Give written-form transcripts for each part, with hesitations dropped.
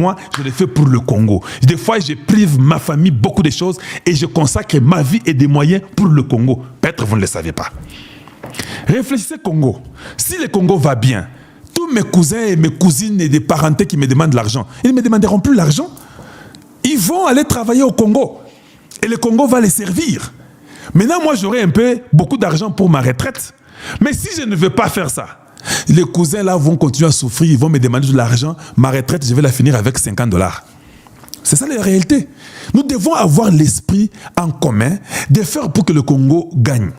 Moi, je le fais pour le Congo. Des fois, je prive ma famille beaucoup de choses et je consacre ma vie et des moyens pour le Congo. Peut-être vous ne le savez pas. Réfléchissez Congo. Si le Congo va bien, tous mes cousins et mes cousines et des parentés qui me demandent de l'argent, ils ne me demanderont plus l'argent. Ils vont aller travailler au Congo. Et le Congo va les servir. Maintenant, moi, j'aurai beaucoup d'argent pour ma retraite. Mais si je ne veux pas faire ça, les cousins là vont continuer à souffrir, ils vont me demander de l'argent. Ma retraite, je vais la finir avec $50. C'est ça la réalité. Nous devons avoir l'esprit en commun de faire pour que le Congo gagne.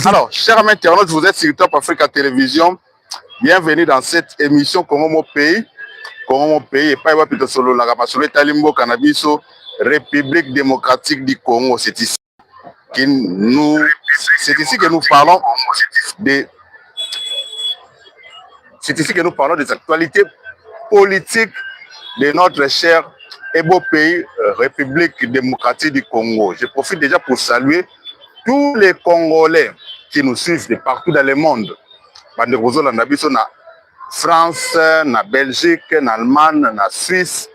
Alors, chers amis internautes, vous êtes sur Top Africa Télévision. Bienvenue dans cette émission Congo mon pays. Congo mon pays et pas plutôt solo la Ramasolo Talimbo Cannabiso, République démocratique du Congo. C'est ici que nous parlons des actualités politiques de notre cher et beau pays, République démocratique du Congo. Je profite déjà pour saluer tous les Congolais qui nous suivent de partout dans le monde. Na France, na Belgique, na Allemagne, na Suisse,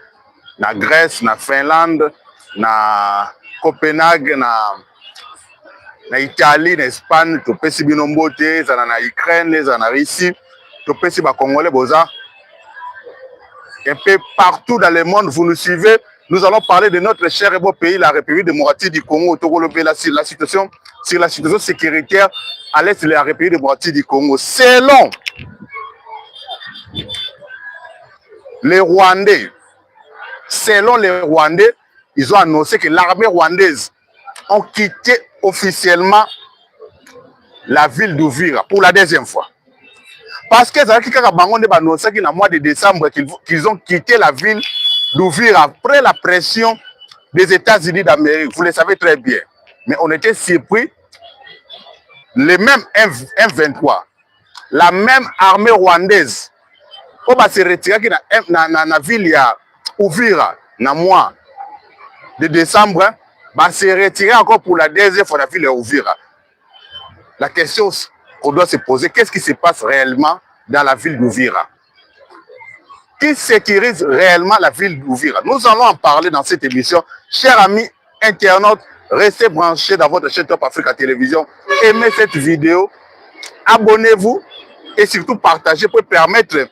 na Grèce, na Finlande, na Copenhague, na Italie, na Espagne, topesi binombote, na Ukraine, na Russie, topesi ba Congolais boza. Un peu partout dans le monde, vous nous suivez. Nous allons parler de notre cher et beau pays, la République démocratique du Congo. La situation sécuritaire à l'est de la République démocratique du Congo. Selon les Rwandais, ils ont annoncé que l'armée rwandaise a quitté officiellement la ville d'Uvira pour la deuxième fois. Parce que le mois de décembre qu'ils ont quitté la ville d'Uvira après la pression des États-Unis d'Amérique. Vous le savez très bien. Mais on était surpris. Les mêmes M23, la même armée rwandaise, on va se retirer dans la ville d'Uvira, dans le mois de décembre, va se retirer encore pour la deuxième fois dans la ville d'Uvira. La question qu'on doit se poser, qu'est-ce qui se passe réellement dans la ville d'Uvira? Qui sécurise réellement la ville d'Uvira? Nous allons en parler dans cette émission. Chers amis internautes, restez branchés dans votre chaîne Top Africa Télévision. Aimez cette vidéo, abonnez-vous et surtout partagez pour permettre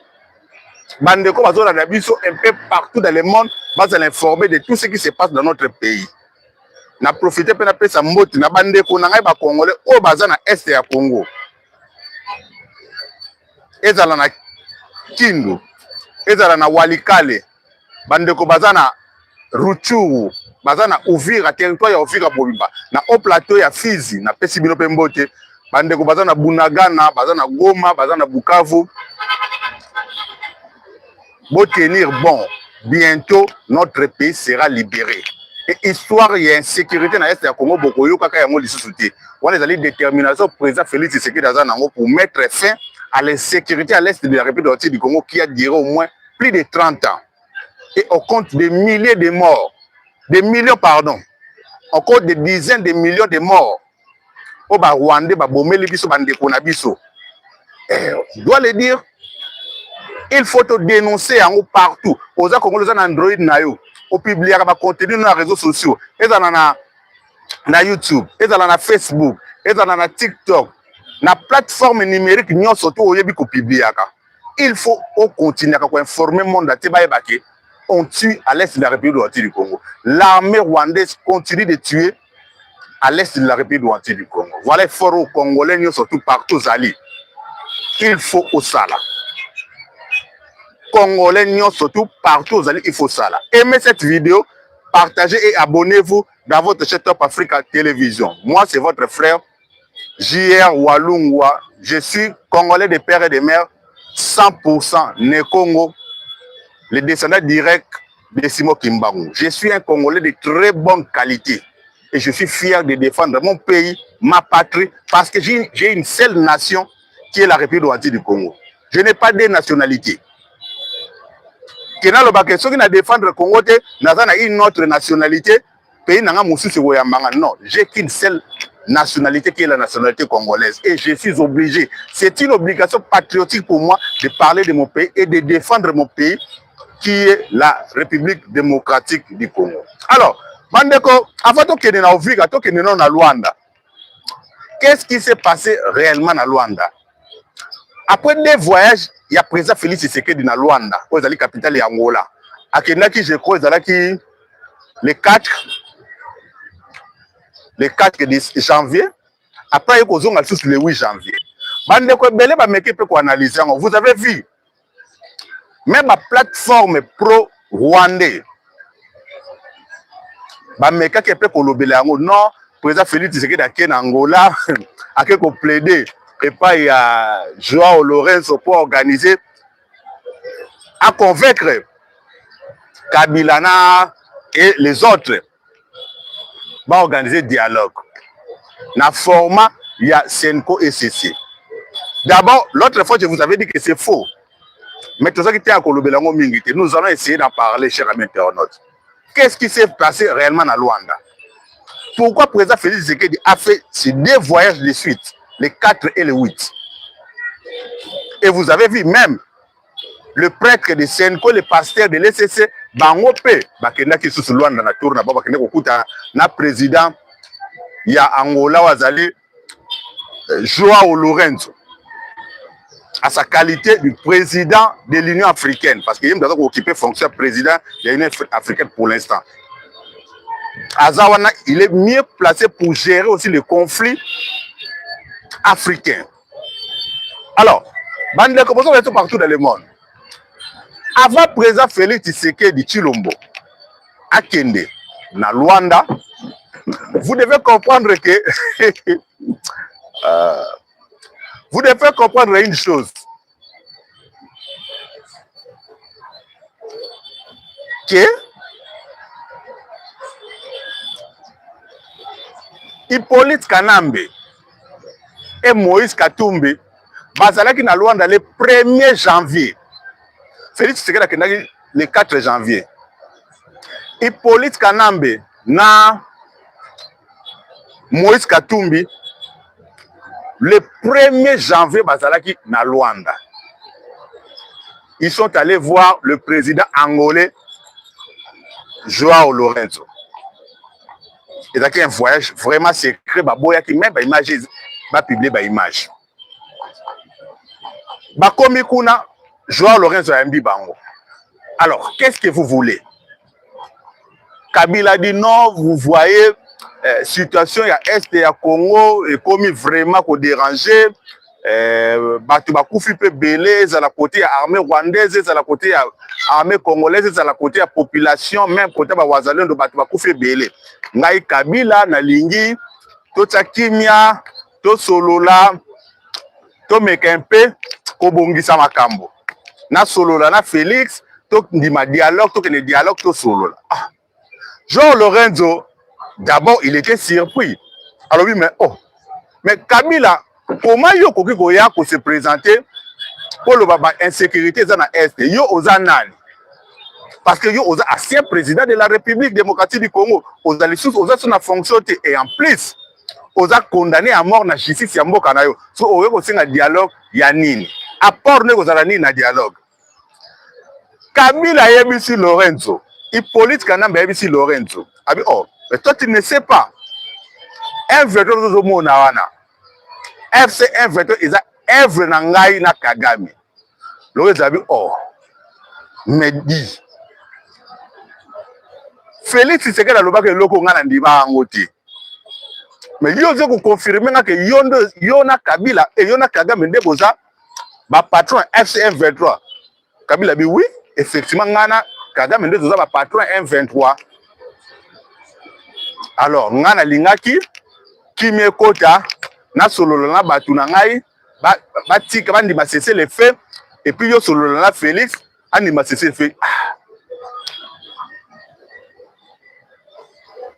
Bandeko Bazola Nabiso un peu partout dans le monde de l'informer de tout ce qui se passe dans notre pays. Na profiter pour appeler sa moti na Bandeko na ngai ba Congolais au baza na est ya Congo. Ezala na Kindu, ezala na Walikale, Bandeko baza na Ruchuru, baza na Uvira, territoire ya Uvira Bobimba, na au plateau ya Fizi, na pesi bino pe mbote, bandeko baza na Bunagana, baza na Goma, baza na Bukavu. Pour tenir bon, bientôt notre pays sera libéré. Et histoire et insécurité dans l'Est de Congo, beaucoup de kaka yango lisusuti. On les alliés détermination président Félix Tshisekedi Azanango pour mettre fin à l'insécurité à l'Est de la République du Congo qui a duré au moins plus de 30 ans. Et on compte des milliers de morts. Des millions, pardon. On compte des dizaines de millions de morts. Au Rwanda, Bomeli biso bandeko na biso. Je dois le dire, il faut te dénoncer en haut partout. Aux Congolais en Android nayo, au public à contenu dans les réseaux sociaux, et na YouTube, et na Facebook, et na TikTok, na plateforme numérique nous surtout au yebi ko publier. Il faut continuer à informer le monde de on tue à l'est de la République du Congo. L'armée rwandaise continue de tuer à l'est de la République du Congo. Voilà, il faut aux Congolais, surtout partout Ali. Il faut au Sala. Congolais, surtout partout Ali, il faut ça. Aimez cette vidéo, partagez et abonnez-vous dans votre chaîne Top Africa Télévision. Moi, c'est votre frère JR Walungwa. Je suis Congolais de père et de mère, 100% né Congo. Le descendant direct de Simo Kimbangu. Je suis un Congolais de très bonne qualité et je suis fier de défendre mon pays, ma patrie, parce que j'ai une seule nation qui est la République du Congo. Je n'ai pas de nationalité. Qui n'a pas de défendre le Congo, une autre nationalité, pays n'a pas de non, j'ai qu'une seule nationalité qui est la nationalité congolaise et je suis obligé. C'est une obligation patriotique pour moi de parler de mon pays et de défendre mon pays qui est la République démocratique du Congo. Alors, Bandeko, avant de quitter na Uvira, to quitter na Luanda. Qu'est-ce qui s'est passé réellement à Luanda? Après des voyages, il y a président Félix Tshisekedi na Luanda, où est la capitale Angola. À Kenaki, je crois, le 4 janvier. Après, il y a le 8 janvier. Bandeko, vous avez vu, même la plateforme pro-rwandais, bameka qui peut kolobela yango non président Félix Tshisekedi ake na Angola ake ko plaider et pas il y a Joao Lorenzo pour organiser à convaincre Kabila et les autres va organiser dialogue na format il y a Senko et CC. D'abord l'autre fois je vous avais dit que c'est faux, mais tout ça qui était à kolobela yango mingi, nous allons essayer d'en parler, chers amis internautes. Qu'est-ce qui s'est passé réellement à Luanda? Pourquoi le président Félix Tshisekedi a fait ces deux voyages de suite, les 4 et les 8? Et vous avez vu même le prêtre de Senko, le pasteur de l'ECC, Bangope, Bakenda qui sous Luanda na tour na baba kende kokuta na président ya Angola wazali Joao Lorenzo à sa qualité de président de l'Union africaine, parce qu'il a occupé fonction de président de l'Union africaine pour l'instant. Azawana, il est mieux placé pour gérer aussi les conflits africains. Alors, bande de composants partout dans le monde. Avant président Félix Tshisekedi Tshilombo, à Kende, na Luanda, vous devez comprendre que vous devez comprendre une chose. Que Hippolyte Kanambe et Moïse Katumbi bazalaki na Luanda le 1er janvier. Félix Tshisekedi le 4 janvier. Hippolyte Kanambe na Moïse Katumbi le 1er janvier bazalaki na Luanda. Ils sont allés voir le président angolais Joao Lorenzo. Et là, un voyage vraiment secret, baboya qui même image, va publier ba image. Bakomi kuna Joao Lorenzo a mbi bango. Alors, qu'est-ce que vous voulez? Kabila dit non, vous voyez, situation à Est et à Congo est commis vraiment qu'on déranger. Batu bakufi pe belé, à la côté à armée rwandaise, à la côté à armée congolaise, à la côté à population, même côté à wazalendo de batu bakufi belé. Ngai Kabila na lingi, to kimia, to solola, to mekempe, ko bongisa makambo. Na solola na Félix, to ndima dialogue, to kene dialogue, to solola. Ah. Joao Lorenzo, d'abord il était surpris. Alors oui, mais Kabila, comment yo koki koya ko se présenter pour le baba insécurité dans l'Est? Yo oza nani? Parce que yo oza ancien président de la République démocratique du Congo, oza les sous oza son fonction et en plus oza condamné à mort na justice ya mboka na yo. So oyo ko singa dialogue ya nini? Apport ne kozala nini na dialogue? Kabila yebisi Lorenzo, Hippolyte Kanambe yebisi Lorenzo. Abi mais toi tu ne sais pas. Un vétéran de mona wana. FC 1-23 ils a œuvre na ngai na Kagame. Lorenzo abi mais dit Félix Tshisekedi alobaka eloko nga na ndima yango te. Mais yo zo ko confirmer nga que yo na Kabila et yo na Kagame nde boza ba patron FC 1-23. Kabila bi oui, effectivement nga na Kagame nde boza ba patron 1-23. Alors nga na lingaki kimie kota na solola na batu na ngai ba tika bandima cesser les faits et puis yo solola na Félix andima cesser les faits.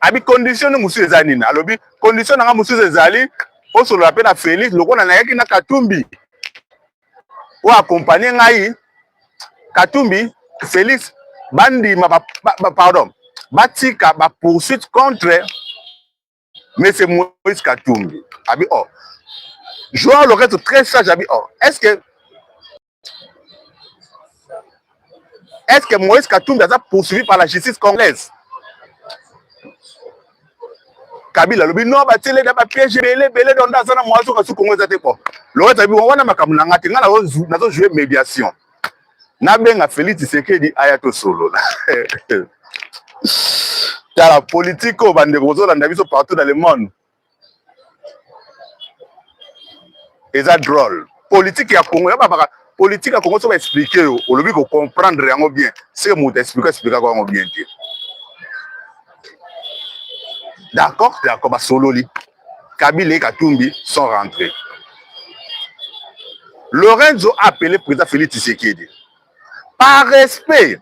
Abi condition ne musu ezali na alobi condition nga musu ezali o solola pe na Félix lokona na yaki na Katumbi o accompagner ngai Katumbi Félix bandima pardon batika ba poursuite contre mais c'est Moïse Katumbi. Abi Joao Lorenzo très sage abi est-ce que Est-ce que Moïse Katumbi a poursuivi par la justice congolaise? Kabila lobi non ba télé da ba piège belé dans na moazo ka su Congo zate ko. Lo tabi wana makamu na ngati ngala nazo jouer médiation. Na benga Félix Tshisekedi ayato solo. Dans la politique au bande rozo landa biso partout dans le monde. Et ça drôle. Politique ya Congo ya ba politique ya Congo so ba expliquer au lobi ko comprendre yango bien. C'est mo expliquer ko yango bien. D'accord, d'accord, Sololi. Kabila et Katumbi sont rentrés. Lorenzo a appelé le président Félix Tshisekedi. Par respect,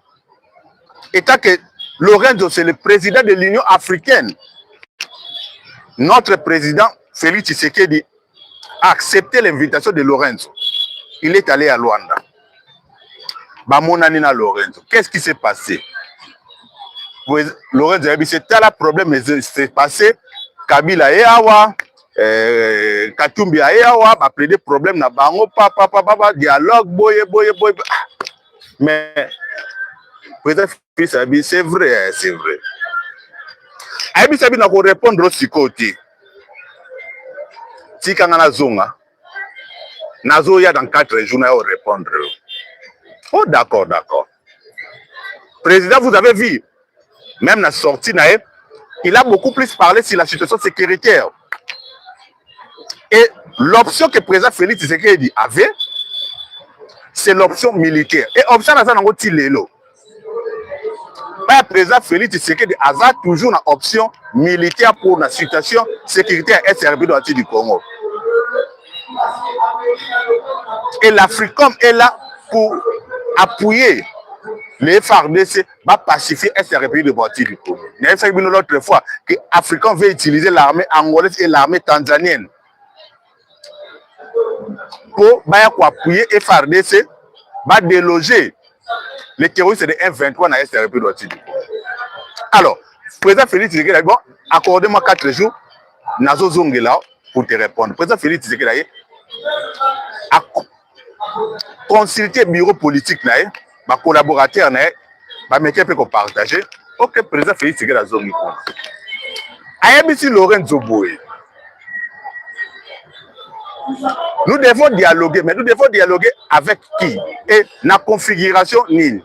étant que Lorenzo c'est le président de l'Union africaine, notre président Félix Tshisekedi a accepté l'invitation de Lorenzo. Il est allé à Luanda. Bamonanina Lorenzo. Qu'est-ce qui s'est passé? Lorenzo a dit c'était là problème, c'est passé. Kabila et Awa, Katumbi et Awa, a plaidé problème na bango, papa, dialogue, boye. Mais président Félix a dit c'est vrai. Ayebi sabi na ko répondre aussi côté. Tika ngana zonga. Nazo ya dans 4 jours na répondre. Oh d'accord. Président, vous avez vu même la sortie, il a beaucoup plus parlé sur la situation sécuritaire. Et l'option que le président Félix Tshisekedi avait, c'est l'option militaire. Et l'option là, c'est le président Félix Tshisekedi a toujours une option militaire pour la situation sécuritaire et SRB du Congo. Et l'Africom est là pour appuyer les FARDC va pacifier la République de Boiti du Congo. Il y a une autre fois que les Africains veulent utiliser l'armée angolaise et l'armée tanzanienne pour appuyer les FARDC, va déloger les terroristes de M23 dans la République de Boiti du Congo. Alors, le président Félix Tshisekedi a dit, bon, accordez-moi 4 jours, Nazo Zongela pour te répondre. Le président Félix Tshisekedi a consulté le bureau politique, ma collaborateur ba mettre peut partager. OK, président Félix Tshisekedi a zongi ko. Ayebisi Lorenzo Boye. Nous devons dialoguer, mais nous devons dialoguer avec qui et la configuration nini.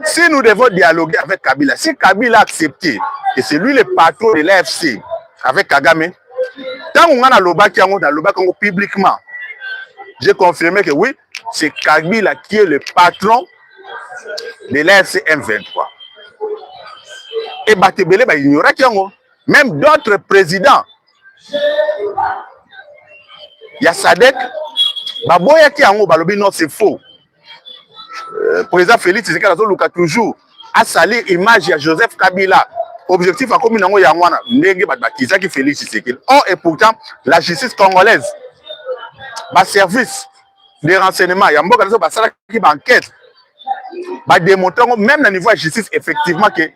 Si nous devons dialoguer avec Kabila, si Kabila a accepté que c'est lui le patron de l'AFC avec Kagame, tant qu'on a lobaki yango publiquement, j'ai confirmé que oui, c'est Kabila qui est le patron de l'AFC M23. Et Batebele va ignorer qu'il y a même d'autres présidents. Il y a Sadek, Baboya qui a balobi non c'est faux. Président Félix Tshisekedi a toujours à salir l'image de Joseph Kabila. Objectif à comme nango yangwana ndenge batbakiza ki Félix Tshisekedi. Or et pourtant la justice congolaise, ba service des renseignements, il y a beaucoup de choses qui enquête, va démontrer même au niveau de la justice effectivement que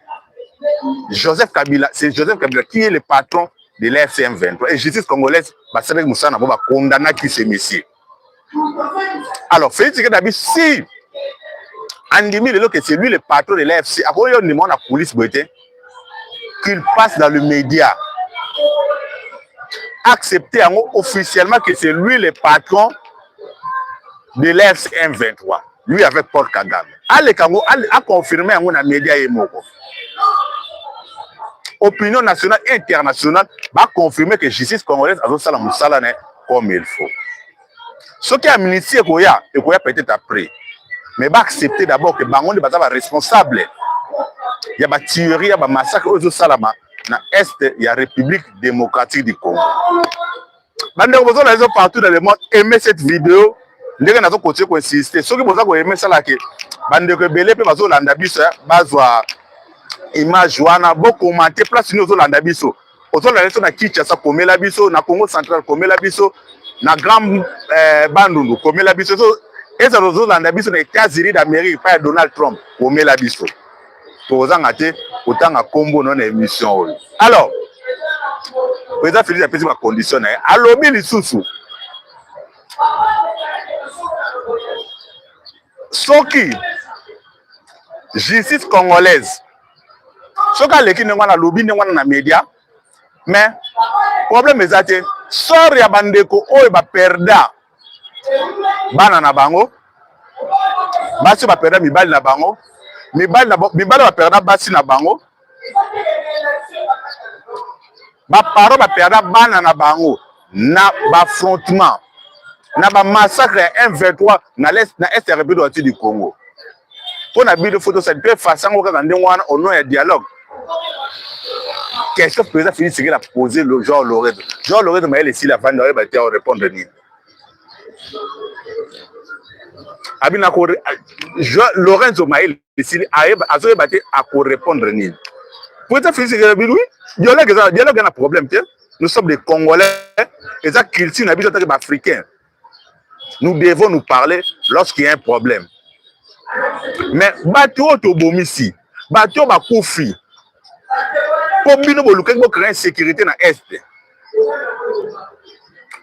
Joseph Kabila, c'est Joseph Kabila qui est le patron de l'AFC M23 et la justice congolaise va condamner qui ce monsieur. Alors Félix Tshisekedi si Andimi le que c'est lui le patron de l'AFC, à quoi il demande à la police qu'il passe dans le média, accepter officiellement que c'est lui le patron de l'AFC M23, lui avec Paul Kagame. Alekango a confirmé dans les médias et moko. Opinion nationale et internationale va confirmer que la justice congolaise a fait ça comme il faut. Ce qui a ministre Koya et Koya peut-être après, mais va accepter d'abord que Bangonde va responsable. Il y a des tueries, il y a des massacres aux Salama dans l'Est, il y a la République démocratique du Congo. Partout dans le monde, aimez cette vidéo. Nous avons continué à insister. Ceux qui ont aimé ça, bande rebelle pe bazo landa biso bazwa image wana bo commenter place nous landa biso ozo la leso na Kinshasa komela biso na Congo central komela biso na Grand Bandundu komela biso so eza ozo landa biso na États-Unis d'Amérique pa Donald Trump komela biso tozanga te otanga kombo non émission. Alors président Félix a pris ma condition alobi lisusu soki justice congolaise soki aleki ndenge wana alobi ndenge wana na média mais problème eza te sort ya bandeko oyo baperda bana na bango basi baperda mibali na bango mibali baperda basi na bango baparo baperda bana na bango na baffrontement na bamassacre ya M23 na est ya République du Congo mpo na bino photo ça peut faire sango kaka ndenge wana au nom ya dialogue. Qu'est-ce que le président Félix Tshisekedi a posé le Jean Loreto? Jean Loreto m'a laissé la fin de la répondre ni. Abina ko Lorenzo m'a laissé à répondre ni. Président Félix Tshisekedi oui, dialogue a un problème tiens. Nous sommes des Congolais et ça culture n'a pas été africain. Nous devons nous parler lorsqu'il y a un problème. Mais bateau to bomisi, bateau ba koufi. Pour bino boluka bo créer sécurité na est.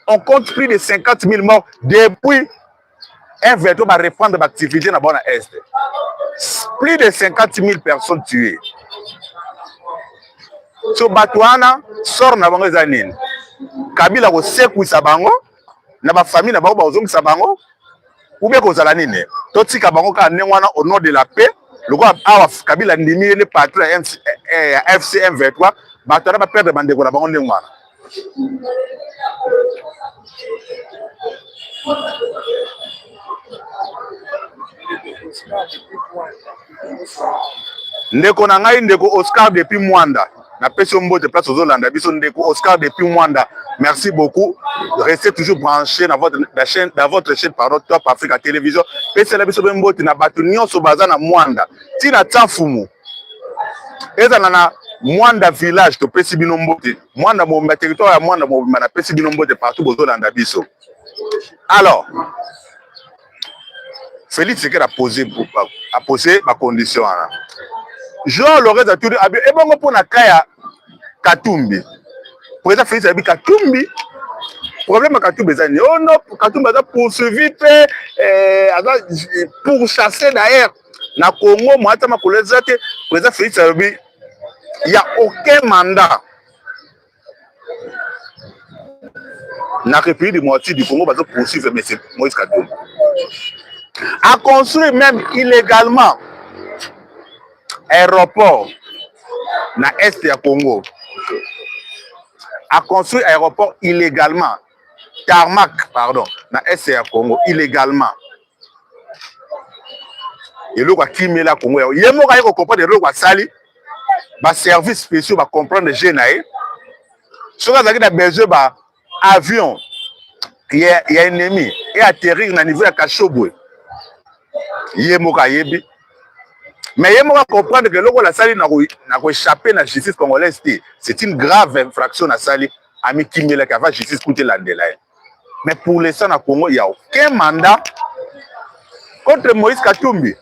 On compte plus de 50 000 morts depuis un veto va reprendre l'activité dans la est. Plus de 50 000 personnes tuées. So batwana sort na bango zanine. Kabila ko seku sabango na ba famille na bango ba ozongi sabango. Ou bien kozala nini totika bango ka nengwana au nom de la paix le quoi awa Kabila ndimi le patron FCM 23 batona ba perdre bande ko na bango nengwana ndeko na ngai ndeko Oscar depuis Mwanda na pesi mbote place aux Hollande biso ndeko Oscar depuis Mwanda. Merci beaucoup. Restez toujours branchés dans votre chaîne pardon, Top Africa Télévision. Pesi la biso mbote na batu nyonso baza na Mwanda. Tina Tsafumu. Eza na Mwanda village to pesi bino mbote. Mwanda mo territoire ya Mwanda mo na pesi bino mbote partout aux Hollande biso. Alors Félix Tshisekedi a posé ma condition là. Jean Loreto a tout dit et bon pour na kaya Katumbi. Président Félix a dit Katumbi. Problème à Katumbi zani. Oh non, Katumbi a poursuivi pour chasser d'ailleurs na Congo moi ta ma collègue président Félix a dit il y a aucun mandat na République démocratique du Congo pour poursuivre M. Moïse Katumbi. A construit même illégalement aéroport na est ya Congo. A construit aéroport illégalement. Tarmac, pardon, na est ya Congo illégalement. Et le quoi qui met la Congo. Il y a mo ka comprendre le quoi sali. Ba services spéciaux ba comprendre les genaï. Soka zaki da besoin ba avion qui est ennemi et atterrir na niveau ya Kashobwe. Yemoka yebi. Mais yemoka comprendre que loko la sali na ko échapper na justice congolaise, c'est une grave infraction na sali ami Kimela qui va justice coûter l'andela. Mais pour l'instant na Congo, il y a aucun mandat contre Moïse Katumbi.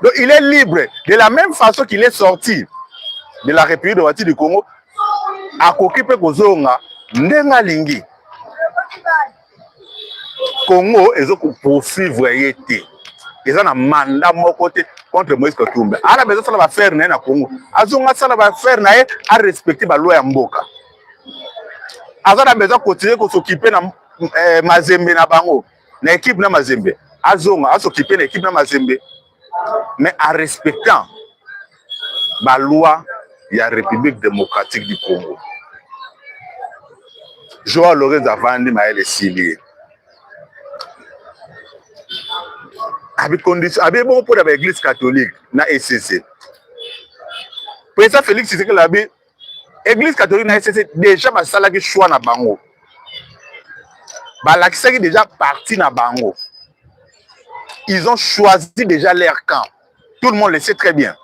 Donc il est libre de la même façon qu'il est sorti de la République démocratique du Congo à kokipe kozonga ndenga lingi. Congo ezo poursuivre yete. Ils ont un mandat côté contre Moïse Katumbi. Alors, mais ça va faire na Congo. Azonga ça va faire na à respecter la loi ya mboka. Azana besoin continuer ko s'occuper na Mazembe na bango. Na équipe na Mazembe. Azonga s'occuper na équipe na Mazembe. Mais en respectant la loi ya République démocratique du Congo. Joao Lorenzo Avandi Maël Silier. Avec condition, avec bon pour l'église catholique, na SCC. Président Félix Tshisekedi labi, église catholique na SCC déjà ba salaki choix na bango. Ba lakisaki déjà parti na bango. Ils ont choisi déjà leur camp. Tout le monde le sait très bien.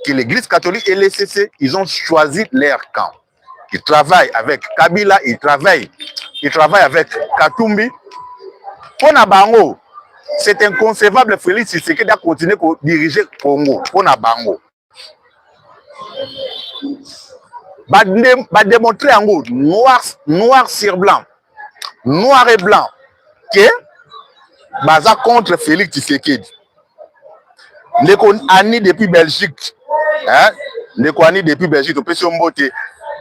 Que l'église catholique et les SCC, ils ont choisi leur camp. Ils travaillent avec Kabila, ils travaillent avec Katumbi. Pour na bango, c'est inconcevable Félix Tshisekedi a continué à diriger Congo pour na bango. Va démontrer en gros noir sur blanc, noir et blanc que baza contre Félix Tshisekedi. Ndeko Annie depuis Belgique. Hein? Ndeko Annie depuis Belgique.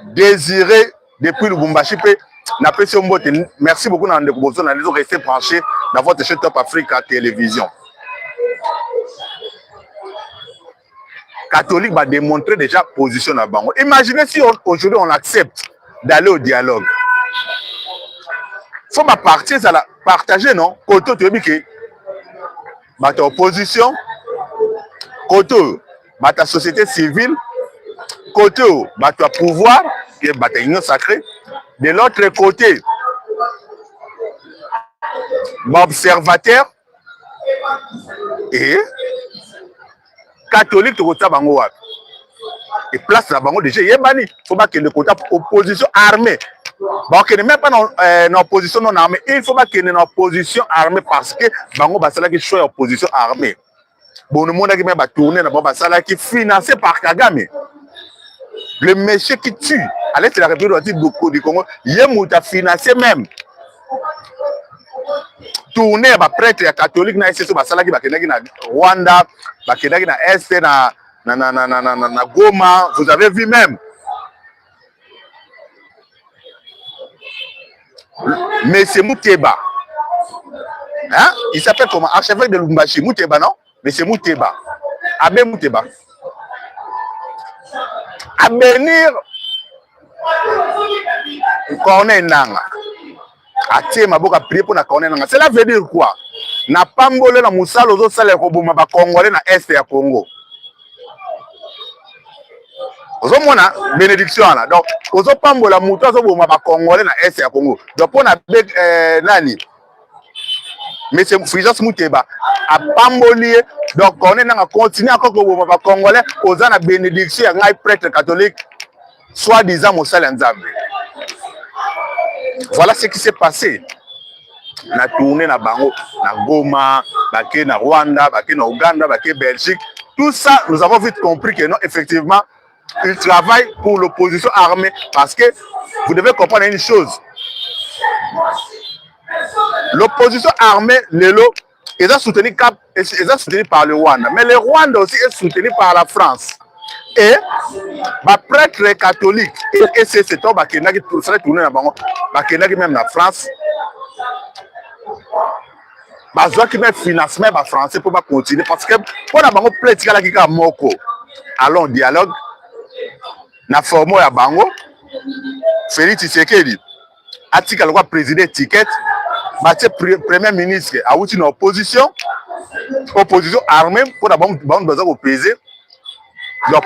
Désiré depuis Lubumbashi. Merci beaucoup Ndeko Bozo. Nous restez branchés dans votre chaîne Top Africa Télévision. Catholique va démontrer déjà position à Bango. Imaginez si aujourd'hui on accepte d'aller au dialogue. Il faut partir, ça la partager, non? Côté tu dis que ta opposition, côté ta société civile, côté ta pouvoir, qui est ta union sacrée. De l'autre côté, observateur et catholique tu côté bango et place la bango déjà yebani faut pas que le côté opposition armée bon que même pas dans opposition non armée il faut pas que dans opposition armée parce que bango basala qui choix opposition armée bon le monde qui même va tourner dans basala qui financé par Kagame le monsieur qui tue à l'est de la République du Congo yemouta financé même tourner ba prêtre ya catholique na SSO basalaki bakendaki na Rwanda bakendaki na Est na Goma, vous avez vu même Monsieur Mouteba, hein? Il s'appelle comment? Archevêque de Lubumbashi, Mouteba, non? Monsieur Mouteba, Abbé Mouteba, à bénir Corneille Nanga. Atie maboka prier pour na Corneille Nanga. Cela veut dire quoi? Na pambole na musala ozo sala ko boma ba Congolais na Est ya Congo. Ozo mona bénédiction là. Donc ozo pambola muto ozo boma ba Congolais na Est ya Congo. Donc pour na nani? Monsieur Fulgence Mouteba a pambolier donc Corneille Nanga continue encore ko boma ba Congolais oza na bénédiction ya ngai prêtre catholique soi-disant Mosala Nzambe. Voilà ce qui s'est passé. Na tourné na Bango, na Goma, baké na Rwanda, baké na Ouganda, baké Belgique. Tout ça, nous avons vite compris que non, effectivement, ils travaillent pour l'opposition armée. Parce que vous devez comprendre une chose. L'opposition armée, Lelo, ils ont soutenu par le Rwanda. Mais le Rwanda aussi est soutenu par la France. Et ma prêtre catholique et c'est toi qui serait tourné là même la France besoin qui met financement par français pour continuer parce que pour la bango prêtre qui a moko allons dialogue na formo ya bango Félix Tshisekedi atika le président ticket Mathieu premier ministre a outi une opposition armée pour la banque besoin de peser. Donc,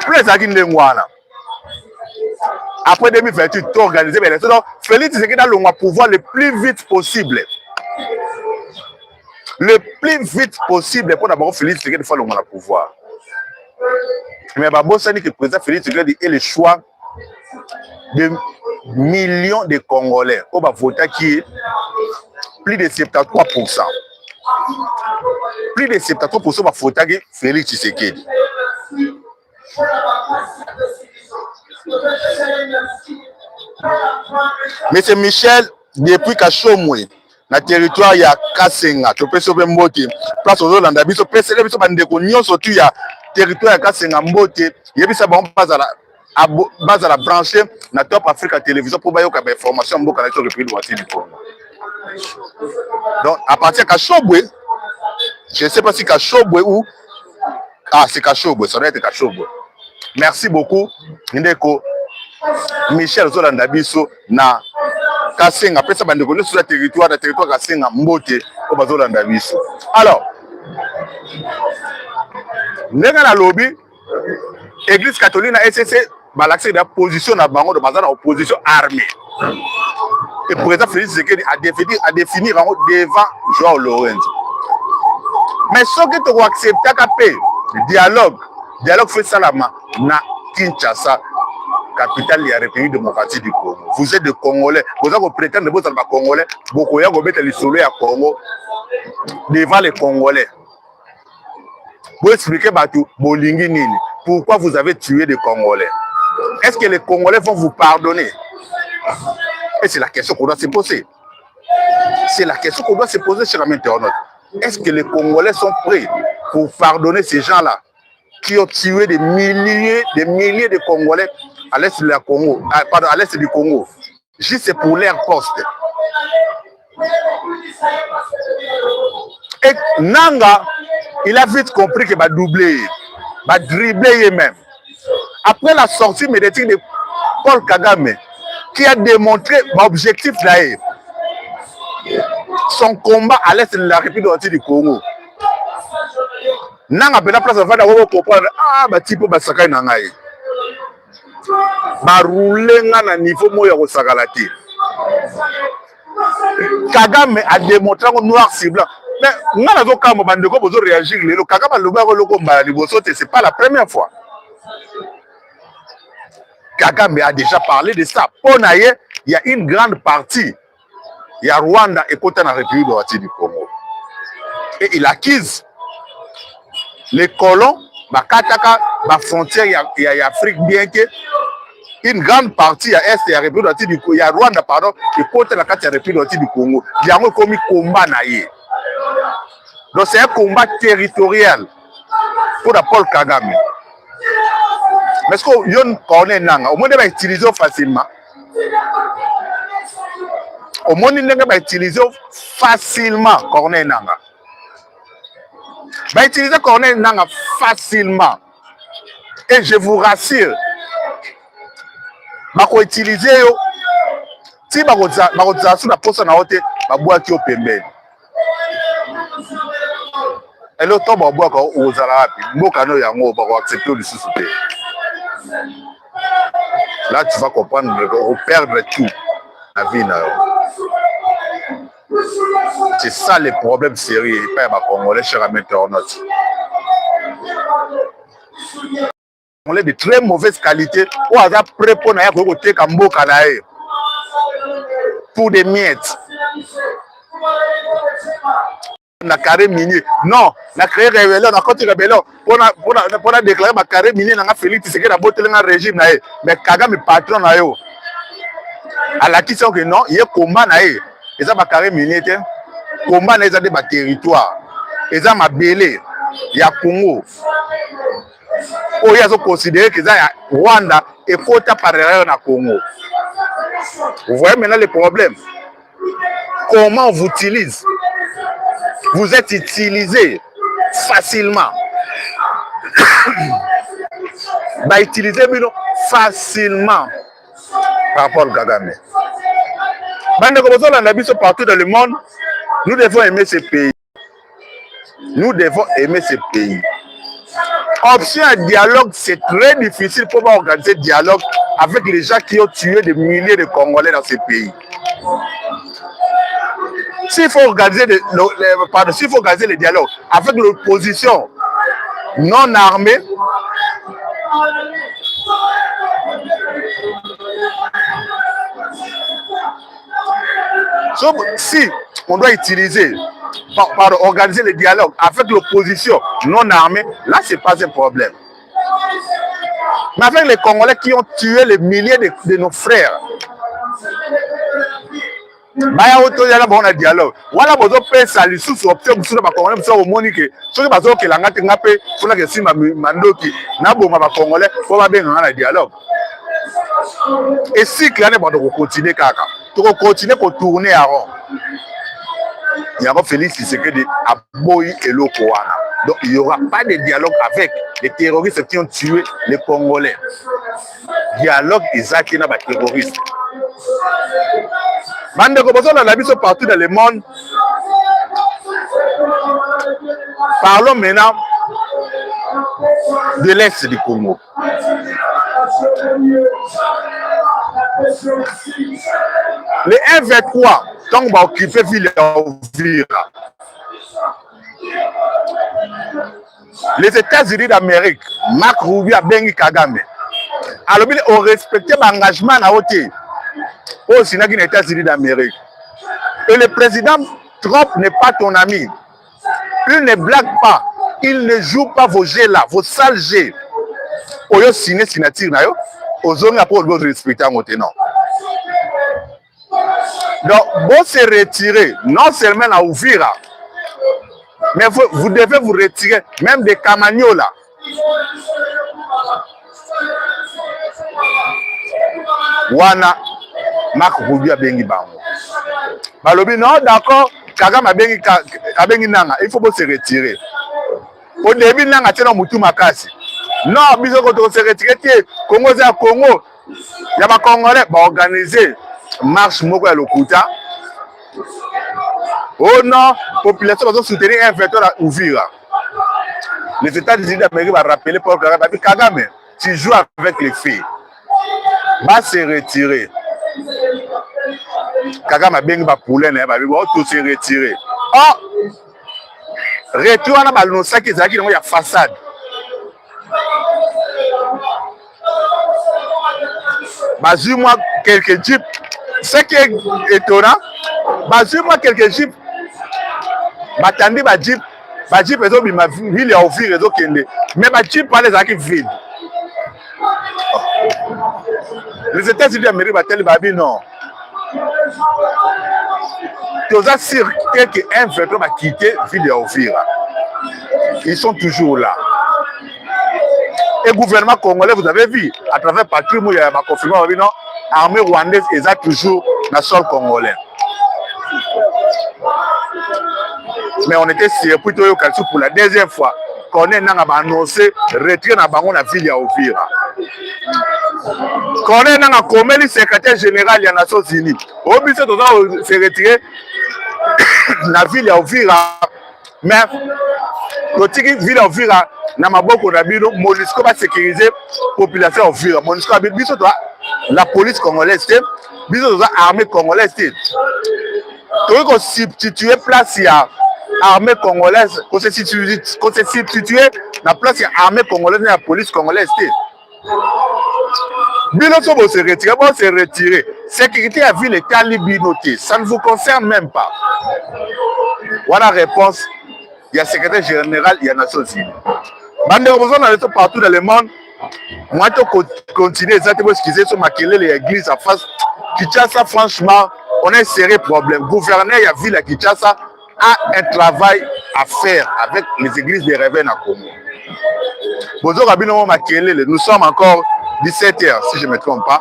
après 2028, tout organisé. Donc, Félix Tshisekedi a le pouvoir le plus vite possible. Le plus vite possible pour d'abord Félix Tshisekedi faire le pouvoir. Mais Babo Sani que le président Félix Tshisekedi est le choix de millions de Congolais. On va voter qui est plus de 73%. Plus de 73% va voter Félix Tshisekedi. Monsieur Michel, depuis Kachomwe, na territoire ya Kasenga, tu peux sauver Mbote, place aux Hollandais, biso PCD, biso bandeko nyonso tu ya territoire ya Kasenga Mbote, yebisa ba base à la brancher na Top Africa Télévision pour bayoka ba information mboka na sur le pays du Congo. Donc à partir de Kachomwe, je ne sais pas si Kachomwe ou c'est Kachomwe, ça doit être Kachomwe. Merci beaucoup, Ndeko Michel Zolanda Biso na Kasenga. Après ça, on est sur le territoire Kasenga Mbote au Zolanda Biso. Alors, Nega na lobby, Église catholique na SCC, l'accès de la position na bango de bazar en opposition armée. Et le président Félix Tshisekedi a définir devant Joao Lorenzo. Mais ce que tu acceptes, dialogue fait ça là na Kinshasa, capitale de la République démocratique du Congo. Vous êtes des Congolais, vous avez prétendre que vous êtes des Congolais, beaucoup de gens mettent les soleils à Congo devant les Congolais. Vous expliquez pourquoi vous avez tué des Congolais. Est-ce que les Congolais vont vous pardonner? Et c'est la question qu'on doit se poser. C'est la question qu'on doit se poser, cher ami internaute. Est-ce que les Congolais sont prêts pour pardonner ces gens-là qui ont tué des milliers de Congolais à l'est de la Congo, pardon, à l'est du Congo. Juste pour leur poste. Et Nanga, il a vite compris qu'il va doubler, va dribbler même. Après la sortie médiatique de Paul Kagame, qui a démontré l'objectif là, son combat à l'est de la République du Congo. Nanga a la place de faire comprendre, ah, bah, type, bah, ça n'a ba rouler na niveau moya ko sakalati. Kagame a démontré que noir sur blanc. Mais nga na zo kamo bandeko bozo réagir lelo Kagame loba ko loko mbala liboso te, c'est pas la première fois. Kagame a déjà parlé de ça. Ponaye, il y a une grande partie. Il y a Rwanda et côté la République du Congo. Et il accuse les colons, la frontière, il y a Afrique, bien que une grande partie à Est et à République du Congo, il y a Rwanda, pardon, et côté la République du Congo. Il y a un combat naïe. Donc c'est un combat territorial pour la Paul Kagame. Mais est-ce qu'on connaît Nanga? Au moins, il va utiliser facilement. Au moins, il va utiliser facilement Corneille Nanga. Va utiliser Corneille Nanga facilement. Et je vous rassure, va utiliser si va utiliser sous la poste na haute, va boire qui au pembeni. Et le temps va boire quand aux Arabes, mokano yango va accepter le sous-souté. Là, tu vas comprendre, on perdre tout la vie. C'est ça le problème sérieux. Et pas ma Congolais, chers amis internautes. On est de très mauvaise qualité. On a prêt pour nous côté Kamboka pour des miettes. On a carré minier. Non, on a créé rébellion, on a continué rébellion. On a déclaré ma carré minier, on a Félix Tshisekedi dans le régime. Mais Kagame est patron. À la question que non, il y a un combat. Et ça, ma carré minier, combat dans des territoires. Et ça, ma belé, il y a Congo. Il y a considéré que ça, Rwanda et Kota par derrière dans Congo. Vous voyez maintenant le problème. Comment on vous utilise? Vous êtes utilisé facilement. Bah, utilisez facilement par rapport au Kagame. Partout dans le monde, nous devons aimer ce pays. Nous devons aimer ce pays. Option à dialogue, c'est très difficile pour organiser un dialogue avec les gens qui ont tué des milliers de Congolais dans ce pays. S'il faut organiser le dialogue avec l'opposition non armée, si on doit utiliser, organiser le dialogue avec l'opposition non armée, là, ce n'est pas un problème. Mais avec les Congolais qui ont tué les milliers de nos frères, baya auto yala bon dialogue wala bozo pesa lisusu option musuna ba Congolais muso omonike soki bazo ke langa te ngape funa ke sima mandoki na boma ba Congolais fo ba benga na dialogue et si clane ba ko continuer kaka to ko continuer ko tourner à rond yango Félix Tshisekedi a boyi eloko wana. Donc il n'y aura pas de dialogue avec les terroristes qui ont tué les Congolais. Dialogue exact na ba terroristes. Partout dans le monde. Parlons maintenant de l'Est du Congo. Les M23 donc va occuper ville Uvira. Les États-Unis d'Amérique, Marc Rubio a bengi Kagame. Alors ils ont respecté l'engagement à côté. Au Sénat des États-Unis d'Amérique. Et le président Trump n'est pas ton ami. Il ne blague pas. Il ne joue pas vos jets là, vos sales jets. Au lieu de signer signature, aux zones après on doit respecter en côté non. Donc, bon se retirer, non seulement à Uvira, Mais vous devez vous retirer, même des Camagnols là. Wana, Marc Roubi a bengi bango. Balobi, non, d'accord, Kagame a bengi nanga, il faut se retirer. Au début, nanga tient Moutou Makasi. Non, biso ko se retirer, Congo c'est à Congo. Il y a des Congolais qui organiser marche moko ya lokuta. Oh non, la population va soutenir un vecteur à Ouvira. Les États-Unis d'Amérique vont rappeler Paul Kagame. Kagame, tu joues avec les filles. Va se retirer. Kagame a bien poulet, tout se retirer. Oh! Retour à la balle, ça qui est la façade. Bazou-moi quelques jeeps. Ce qui est étonnant, bazou-moi quelques jeeps. Batandi ba jeep ezo bima ville ya Uvira ezo kende. Mais ba jeep pale zaki vide. Les États-Unis d'Amérique bateli babi non. Tous a circulé que un véhicule va quitter ville ya Uvira. Ils sont toujours là. Et le gouvernement congolais, vous avez vu, à travers Patrick Mouya, ma confirmation, l'armée rwandaise est toujours dans le sol congolais. Mais on était surpris pour la deuxième fois qu'on est annoncé retrait dans la ville de Uvira. Qu'on est comme le secrétaire général des Nations Unies. Au but de se retirer dans la ville de Uvira. Mais la ville de Uvira, MONUSCO va sécuriser la population de Uvira. MONUSCO a la police congolaise, l'armée congolaise. Tu veux substituer place à l'armée congolaise, qu'on se substituer la place à l'armée congolaise et la police congolaise. Binoto va se retirer. Sécurité à ville est à Libinoté. Ça ne vous concerne même pas. Voilà la réponse. Il y a le secrétaire général, il y a la Nations Unies. Partout dans le monde, moi, je continue exactement ce qu'ils disent sur l'église en face. Kinshasa, franchement, on a un sérieux problème. Le gouverneur de la ville de Kinshasa a un travail à faire avec les églises des réveils à Congo. Nous sommes encore 17h, si je ne me trompe pas.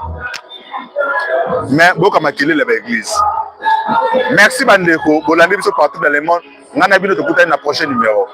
Mais beaucoup de l'église. Merci Bandeko. Bolandi biso partout dans le monde. On a vu notre prochain numéro.